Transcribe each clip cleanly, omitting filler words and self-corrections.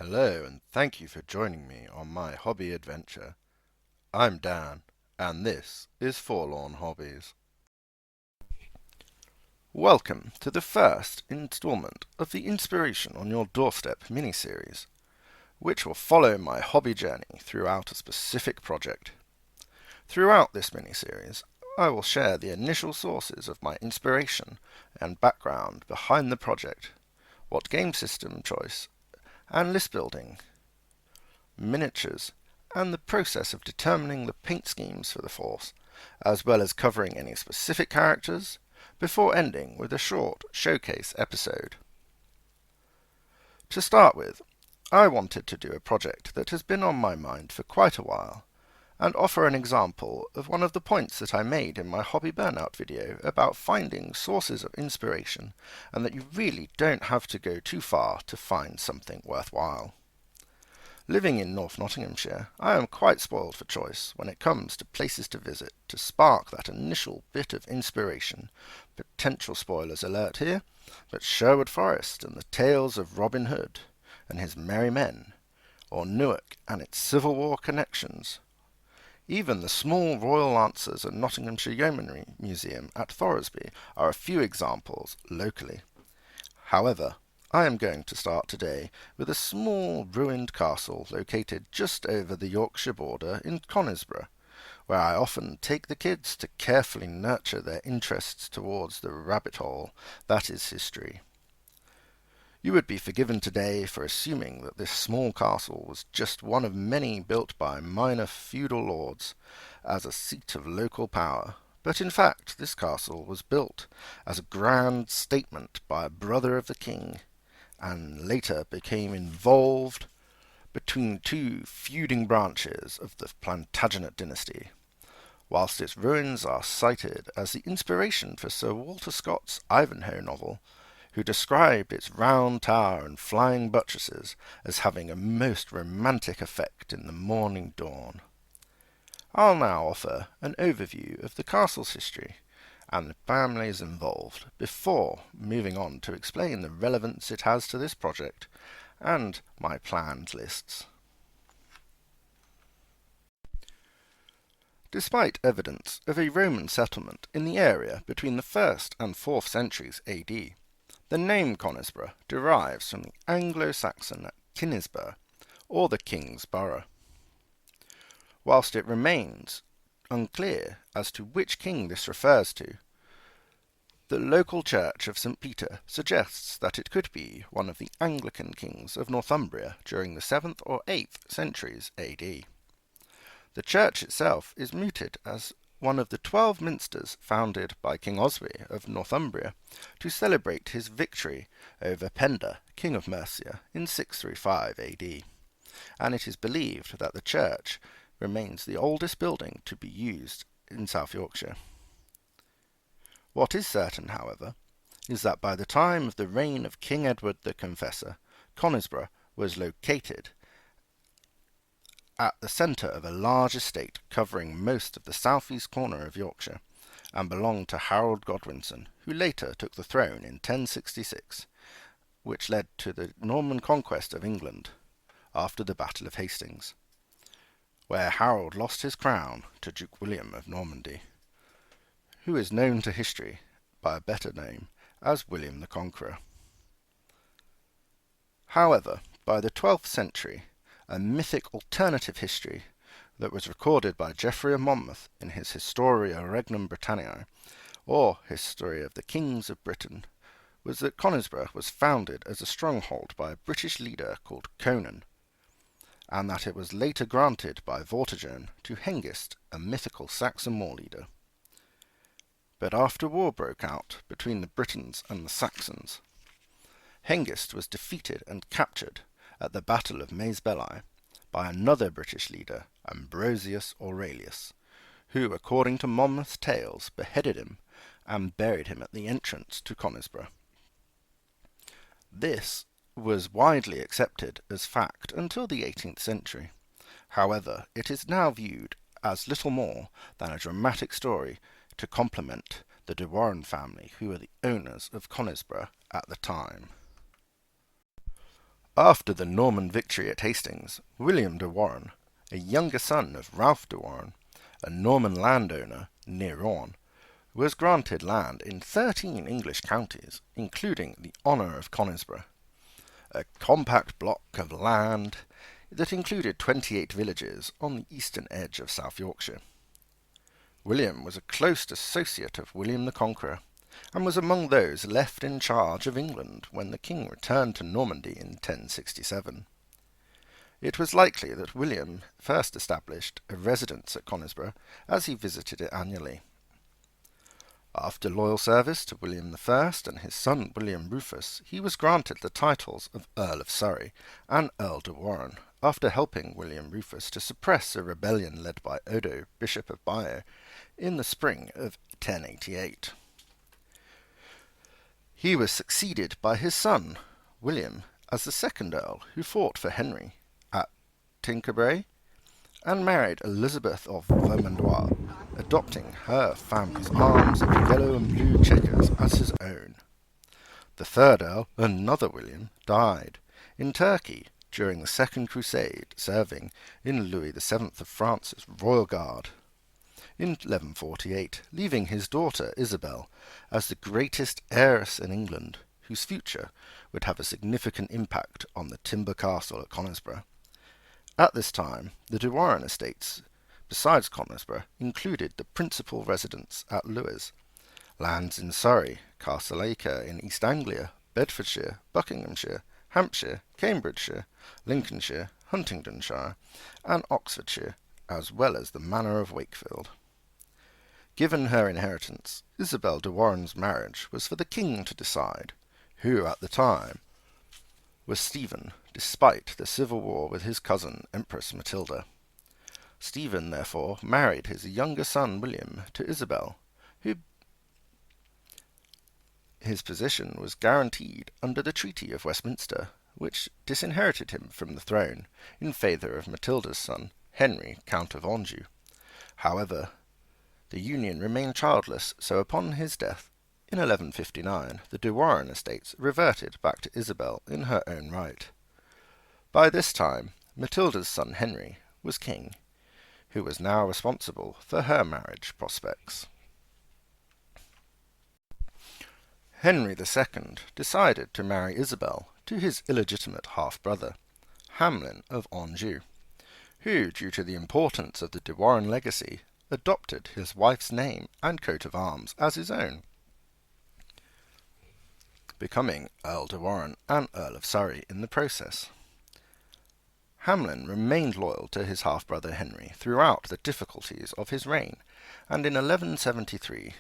Hello, and thank you for joining me on my hobby adventure. I'm Dan, and this is Forlorn Hobbies. Welcome to the first instalment of the Inspiration on Your Doorstep mini-series, which will follow my hobby journey throughout a specific project. Throughout this mini-series, I will share the initial sources of my inspiration and background behind the project, what game system choice, and list building, miniatures, and the process of determining the paint schemes for the force, as well as covering any specific characters, before ending with a short showcase episode. To start with, I wanted to do a project that has been on my mind for quite a while, and offer an example of one of the points that I made in my hobby burnout video about finding sources of inspiration, and that you really don't have to go too far to find something worthwhile. Living in North Nottinghamshire, I am quite spoiled for choice when it comes to places to visit to spark that initial bit of inspiration. Potential spoilers alert here, but Sherwood Forest and the tales of Robin Hood and his merry men, or Newark and its Civil War connections. Even the small Royal Lancers and Nottinghamshire Yeomanry Museum at Thoresby are a few examples locally. However, I am going to start today with a small ruined castle located just over the Yorkshire border in Conisbrough, where I often take the kids to carefully nurture their interests towards the rabbit hole that is history. You would be forgiven today for assuming that this small castle was just one of many built by minor feudal lords as a seat of local power. But in fact, this castle was built as a grand statement by a brother of the king, and later became involved between two feuding branches of the Plantagenet dynasty, whilst its ruins are cited as the inspiration for Sir Walter Scott's Ivanhoe novel, who described its round tower and flying buttresses as having a most romantic effect in the morning dawn. I'll now offer an overview of the castle's history and the families involved, before moving on to explain the relevance it has to this project and my planned lists. Despite evidence of a Roman settlement in the area between the 1st and 4th centuries AD, the name Conisbrough derives from the Anglo-Saxon Conisbrough, or the King's Borough. Whilst it remains unclear as to which king this refers to, the local church of St. Peter suggests that it could be one of the Anglican kings of Northumbria during the 7th or 8th centuries AD. The church itself is mooted as one of the 12 minsters founded by King Oswy of Northumbria to celebrate his victory over Penda, king of Mercia, in 635 AD, and it is believed that the church remains the oldest building to be used in South Yorkshire. What is certain, however, is that by the time of the reign of King Edward the Confessor, Conisbrough was located at the centre of a large estate covering most of the southeast corner of Yorkshire, and belonged to Harold Godwinson, who later took the throne in 1066, which led to the Norman conquest of England after the Battle of Hastings, where Harold lost his crown to Duke William of Normandy, who is known to history by a better name as William the Conqueror. However, by the 12th century, a mythic alternative history that was recorded by Geoffrey of Monmouth in his Historia Regnum Britanniae, or History of the Kings of Britain, was that Conisbrough was founded as a stronghold by a British leader called Conan, and that it was later granted by Vortigern to Hengist, a mythical Saxon war leader. But after war broke out between the Britons and the Saxons, Hengist was defeated and captured at the Battle of Maesbelli by another British leader, Ambrosius Aurelius, who, according to Monmouth's tales, beheaded him and buried him at the entrance to Conisbrough. This was widely accepted as fact until the 18th century. However, it is now viewed as little more than a dramatic story to complement the de Warenne family, who were the owners of Conisbrough at the time. After the Norman victory at Hastings, William de Warenne, a younger son of Ralph de Warenne, a Norman landowner near Rouen, was granted land in 13 English counties, including the honour of Conisbrough, a compact block of land that included 28 villages on the eastern edge of South Yorkshire. William was a close associate of William the Conqueror, and was among those left in charge of England when the king returned to Normandy in 1067. It was likely that William first established a residence at Conisbrough, as he visited it annually. After loyal service to William I and his son William Rufus, he was granted the titles of Earl of Surrey and Earl de Warenne, after helping William Rufus to suppress a rebellion led by Odo, Bishop of Bayeux, in the spring of 1088. He was succeeded by his son, William, as the second Earl, who fought for Henry at Tinchebray, and married Elizabeth of Vermandois, adopting her family's arms of yellow and blue checkers as his own. The third Earl, another William, died in Turkey during the Second Crusade, serving in Louis VII of France's royal guard in 1148, leaving his daughter Isabel as the greatest heiress in England, whose future would have a significant impact on the timber castle at Conisbrough. At this time, the de Warenne estates, besides Conisbrough, included the principal residence at Lewes, lands in Surrey, Castle Acre in East Anglia, Bedfordshire, Buckinghamshire, Hampshire, Cambridgeshire, Lincolnshire, Huntingdonshire, and Oxfordshire, as well as the manor of Wakefield. Given her inheritance, Isabel de Warenne's marriage was for the king to decide, who at the time was Stephen, despite the civil war with his cousin Empress Matilda. Stephen, therefore, married his younger son William to Isabel, his position was guaranteed under the Treaty of Westminster, which disinherited him from the throne in favour of Matilda's son, Henry, Count of Anjou. However, the union remained childless, so upon his death, in 1159, the de Warenne estates reverted back to Isabel in her own right. By this time, Matilda's son Henry was king, who was now responsible for her marriage prospects. Henry II decided to marry Isabel to his illegitimate half-brother, Hamlin of Anjou, who, due to the importance of the de Warenne legacy, adopted his wife's name and coat of arms as his own, becoming Earl de Warenne and Earl of Surrey in the process. Hamlin remained loyal to his half-brother Henry throughout the difficulties of his reign, and in 1173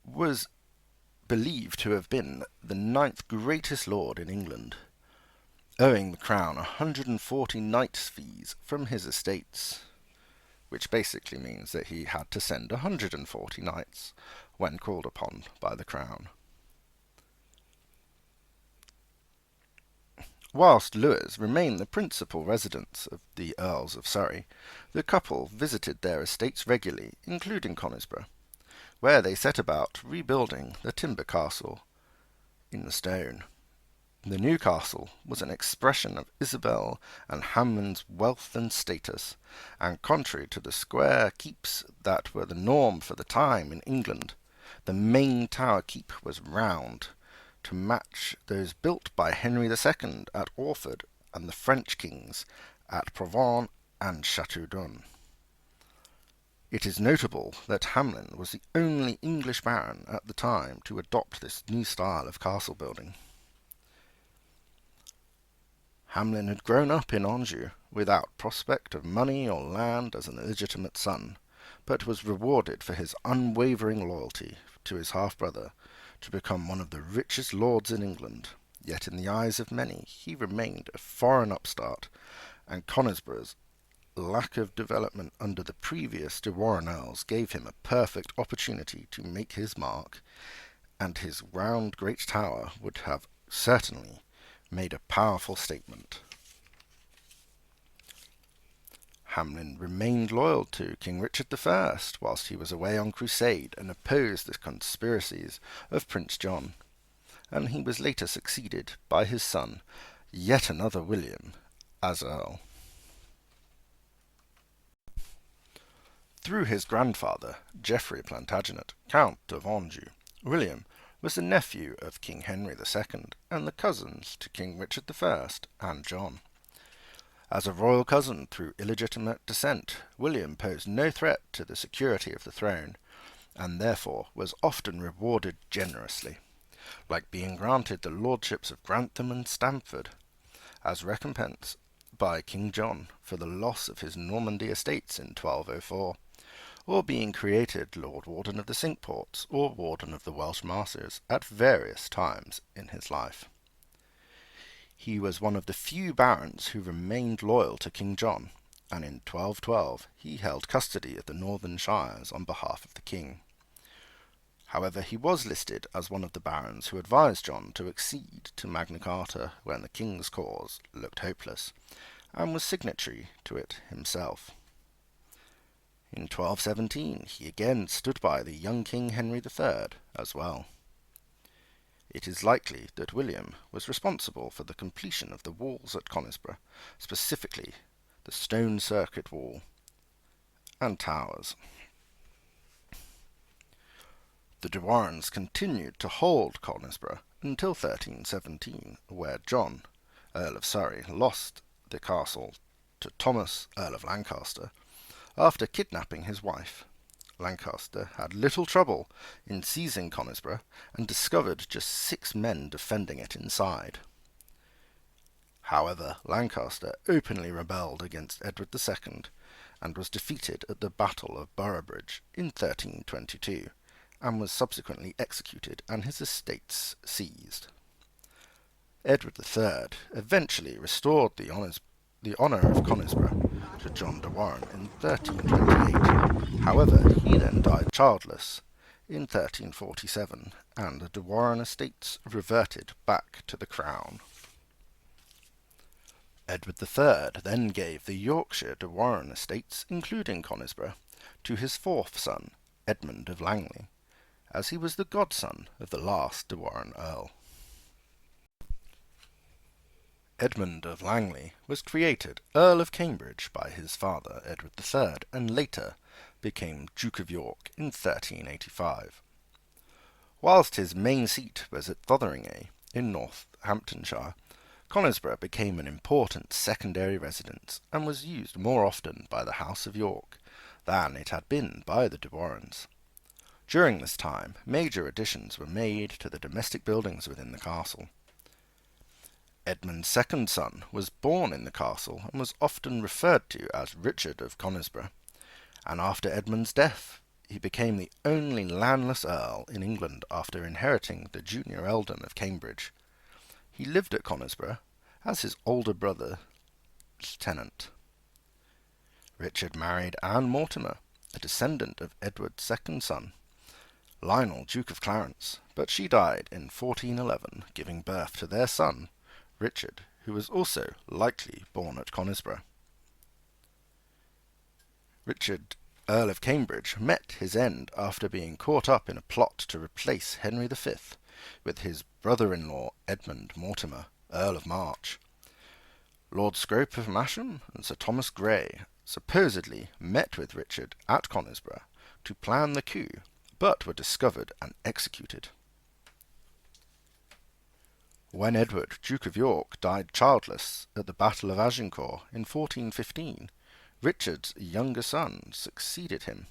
was believed to have been the 9th greatest lord in England, owing the crown 140 knights' fees from his estates, which basically means that he had to send 140 knights when called upon by the crown. Whilst Lewes remained the principal residence of the Earls of Surrey, the couple visited their estates regularly, including Conisbrough, where they set about rebuilding the timber castle in the stone. The new castle was an expression of Isabel and Hamlin's wealth and status, and contrary to the square keeps that were the norm for the time in England, the main tower keep was round, to match those built by Henry II at Orford and the French kings at Provence and Châteaudun. It is notable that Hamlin was the only English baron at the time to adopt this new style of castle building. Hamlin had grown up in Anjou without prospect of money or land as an illegitimate son, but was rewarded for his unwavering loyalty to his half-brother to become one of the richest lords in England. Yet in the eyes of many he remained a foreign upstart, and Conisbrough's lack of development under the previous de Warenne Earls gave him a perfect opportunity to make his mark, and his round great tower would have certainly made a powerful statement. Hamlin remained loyal to King Richard I whilst he was away on crusade and opposed the conspiracies of Prince John. and he was later succeeded by his son, yet another William, as Earl. Through his grandfather, Geoffrey Plantagenet, Count of Anjou, William was the nephew of King Henry II and the cousins to King Richard I and John. As a royal cousin through illegitimate descent, William posed no threat to the security of the throne, and therefore was often rewarded generously, like being granted the lordships of Grantham and Stamford, as recompense by King John for the loss of his Normandy estates in 1204, or being created Lord Warden of the Cinque Ports or Warden of the Welsh Marches at various times in his life. He was one of the few barons who remained loyal to King John, and in 1212 he held custody of the northern shires on behalf of the king. However, he was listed as one of the barons who advised John to accede to Magna Carta when the king's cause looked hopeless, and was signatory to it himself. In 1217 he again stood by the young King Henry III as well. It is likely that William was responsible for the completion of the walls at Conisbrough, specifically the stone circuit wall and towers. The de Warennes continued to hold Conisbrough until 1317, where John, Earl of Surrey, lost the castle to Thomas, Earl of Lancaster, after kidnapping his wife. Lancaster had little trouble in seizing Conisbrough and discovered just 6 men defending it inside. However, Lancaster openly rebelled against Edward II and was defeated at the Battle of Boroughbridge in 1322, and was subsequently executed and his estates seized. Edward III eventually restored the honour of Conisbrough to John de Warenne in 1328. However, he then died childless in 1347, and the de Warenne estates reverted back to the crown. Edward III then gave the Yorkshire de Warenne estates, including Conisbrough, to his 4th son, Edmund of Langley, as he was the godson of the last de Warenne Earl. Edmund of Langley was created Earl of Cambridge by his father Edward III, and later became Duke of York in 1385. Whilst his main seat was at Fotheringhay in Northamptonshire, Conisbrough became an important secondary residence and was used more often by the House of York than it had been by the de Warennes. During this time, major additions were made to the domestic buildings within the castle. Edmund's second son was born in the castle and was often referred to as Richard of Conisbrough, and after Edmund's death he became the only landless earl in England after inheriting the junior earldom of Cambridge. He lived at Conisbrough as his older brother's tenant. Richard married Anne Mortimer, a descendant of Edward's second son, Lionel, Duke of Clarence, but she died in 1411, giving birth to their son, Richard, who was also likely born at Conisbrough. Richard, Earl of Cambridge, met his end after being caught up in a plot to replace Henry V with his brother-in-law Edmund Mortimer, Earl of March. Lord Scrope of Masham and Sir Thomas Grey supposedly met with Richard at Conisbrough to plan the coup, but were discovered and executed. When Edward, Duke of York, died childless at the Battle of Agincourt in 1415, Richard's younger son succeeded him,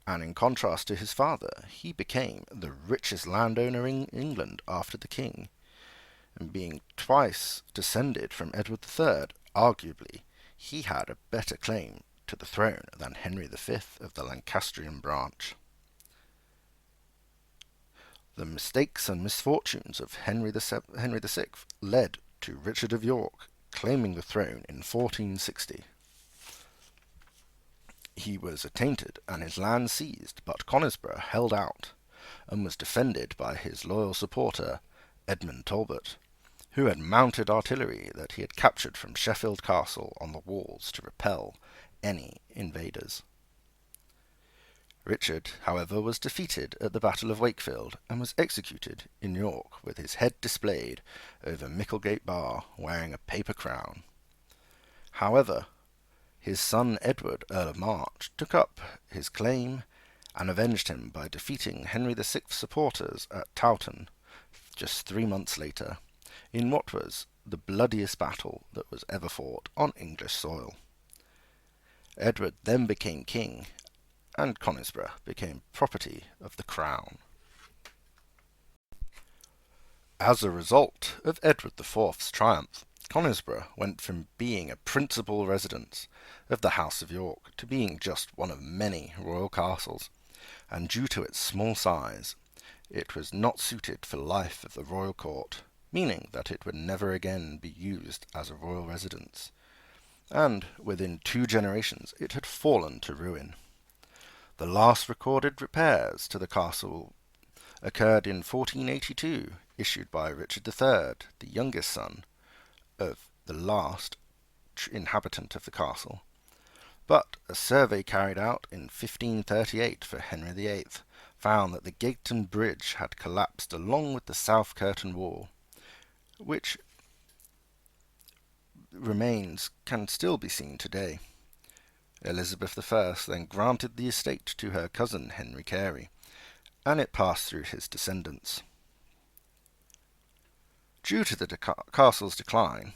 and in contrast to his father, he became the richest landowner in England after the king, and being twice descended from Edward III, arguably he had a better claim to the throne than Henry V of the Lancastrian branch. The mistakes and misfortunes of Henry VI led to Richard of York claiming the throne in 1460. He was attainted and his land seized, but Conisbrough held out and was defended by his loyal supporter Edmund Talbot, who had mounted artillery that he had captured from Sheffield Castle on the walls to repel any invaders. Richard, however, was defeated at the Battle of Wakefield and was executed in York with his head displayed over Micklegate Bar wearing a paper crown. However, his son Edward, Earl of March, took up his claim and avenged him by defeating Henry VI's supporters at Towton just 3 months later, in what was the bloodiest battle that was ever fought on English soil. Edward then became king, and Conisbrough became property of the crown. As a result of Edward IV's triumph, Conisbrough went from being a principal residence of the House of York to being just one of many royal castles, and due to its small size, it was not suited for life of the royal court, meaning that it would never again be used as a royal residence, and within 2 generations it had fallen to ruin. The last recorded repairs to the castle occurred in 1482, issued by Richard III, the youngest son of the last inhabitant of the castle, but a survey carried out in 1538 for Henry VIII found that the gate and bridge had collapsed along with the south curtain wall, which remains can still be seen today. Elizabeth I then granted the estate to her cousin Henry Carey, and it passed through his descendants. Due to the castle's decline,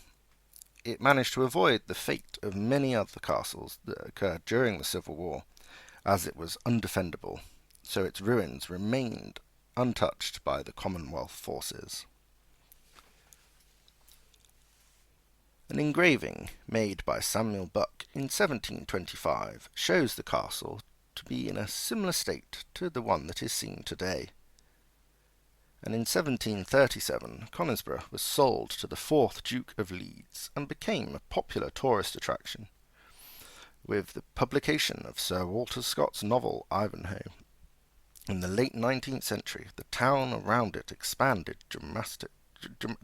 it managed to avoid the fate of many other castles that occurred during the Civil War, as it was undefendable, so its ruins remained untouched by the Commonwealth forces. An engraving made by Samuel Buck in 1725 shows the castle to be in a similar state to the one that is seen today. And in 1737 Conisbrough was sold to the 4th Duke of Leeds and became a popular tourist attraction. With the publication of Sir Walter Scott's novel Ivanhoe in the late 19th century, the town around it expanded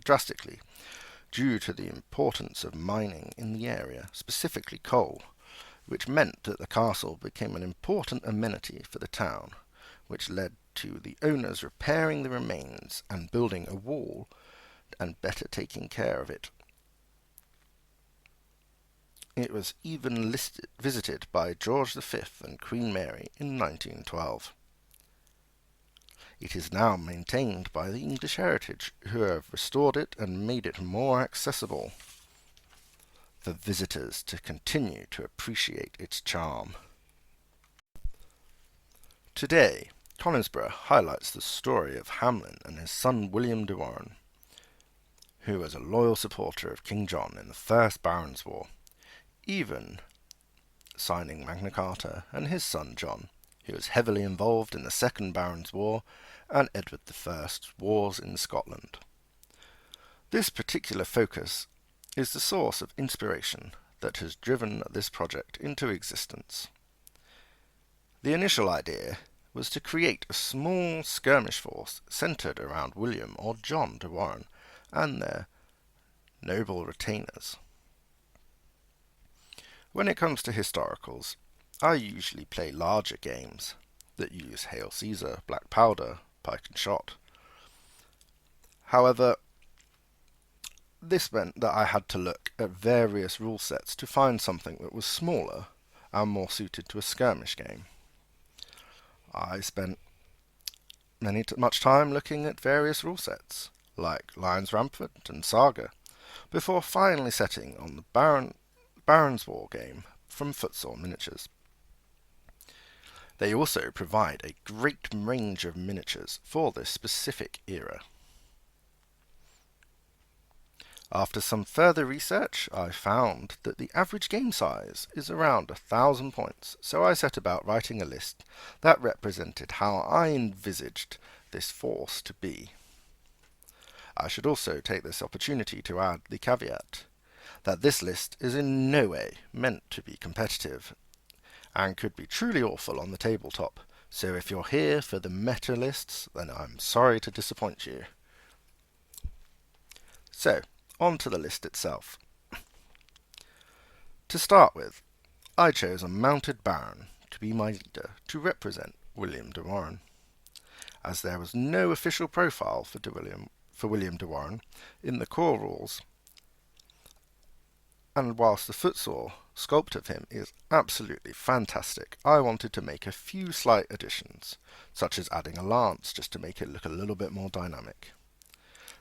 drastically due to the importance of mining in the area, specifically coal, which meant that the castle became an important amenity for the town, which led to the owners repairing the remains and building a wall and better taking care of it. It was even visited by George V and Queen Mary in 1912. It is now maintained by the English Heritage, who have restored it and made it more accessible for visitors to continue to appreciate its charm. Today, Conisbrough highlights the story of Hamlin and his son William de Warenne, who was a loyal supporter of King John in the First Barons' War, even signing Magna Carta, and his son John, who was heavily involved in the Second Barons' War and Edward I's wars in Scotland. This particular focus is the source of inspiration that has driven this project into existence. The initial idea was to create a small skirmish force centred around William or John de Warenne and their noble retainers. When it comes to historicals, I usually play larger games that use Hail Caesar, Black Powder, Pike and Shot. However, this meant that I had to look at various rule sets to find something that was smaller and more suited to a skirmish game. I spent much time looking at various rule sets, like Lions Rampant and Saga, before finally settling on the Barons' War game from Futsal Miniatures. They also provide a great range of miniatures for this specific era. After some further research, I found that the average game size is around 1,000 points, so I set about writing a list that represented how I envisaged this force to be. I should also take this opportunity to add the caveat that this list is in no way meant to be competitive, and could be truly awful on the tabletop, so if you're here for the meta lists, then I'm sorry to disappoint you. So, on to the list itself. To start with, I chose a mounted baron to be my leader to represent William de Warenne, as there was no official profile for William de Warenne in the core rules, and whilst the footsore sculpt of him is absolutely fantastic, I wanted to make a few slight additions, such as adding a lance just to make it look a little bit more dynamic.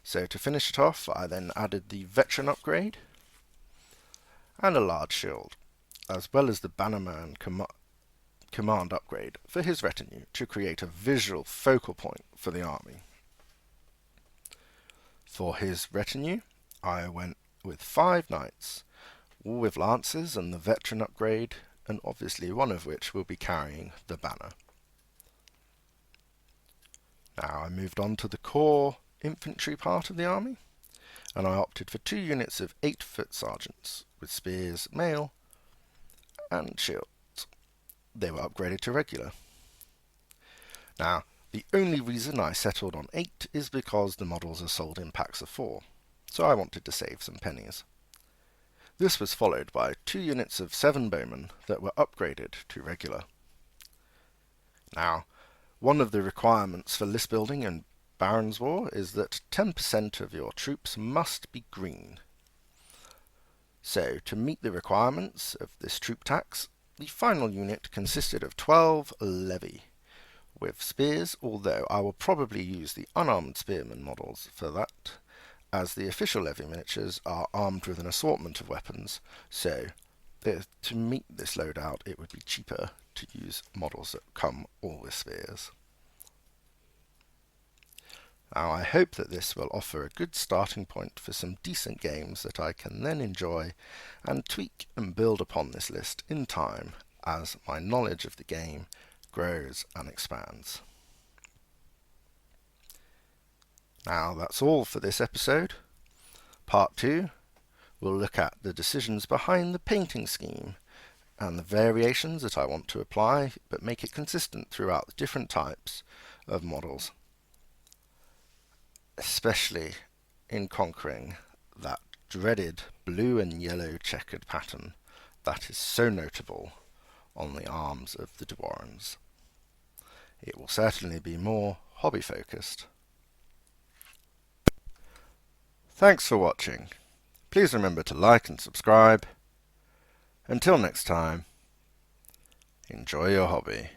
So to finish it off, I then added the veteran upgrade and a large shield, as well as the Bannerman command upgrade for his retinue to create a visual focal point for the army. For his retinue, I went with 5 knights, all with lances and the veteran upgrade, and obviously one of which will be carrying the banner. Now I moved on to the core infantry part of the army, and I opted for 2 units of 8-foot sergeants with spears, mail, and shields. They were upgraded to regular. Now, the only reason I settled on 8 is because the models are sold in packs of 4, so I wanted to save some pennies. This was followed by 2 units of 7 bowmen that were upgraded to regular. Now, one of the requirements for list building in Barons War is that 10% of your troops must be green. So, to meet the requirements of this troop tax, the final unit consisted of 12 levy, with spears, although I will probably use the unarmed spearmen models for that, as the official levy miniatures are armed with an assortment of weapons, so to meet this loadout it would be cheaper to use models that come all with spears. Now I hope that this will offer a good starting point for some decent games that I can then enjoy and tweak and build upon this list in time as my knowledge of the game grows and expands. Now that's all for this episode. Part 2 will look at the decisions behind the painting scheme and the variations that I want to apply but make it consistent throughout the different types of models, especially in conquering that dreaded blue and yellow checkered pattern that is so notable on the arms of the de Warennes. It will certainly be more hobby focused. Thanks for watching. Please remember to like and subscribe. Until next time, enjoy your hobby.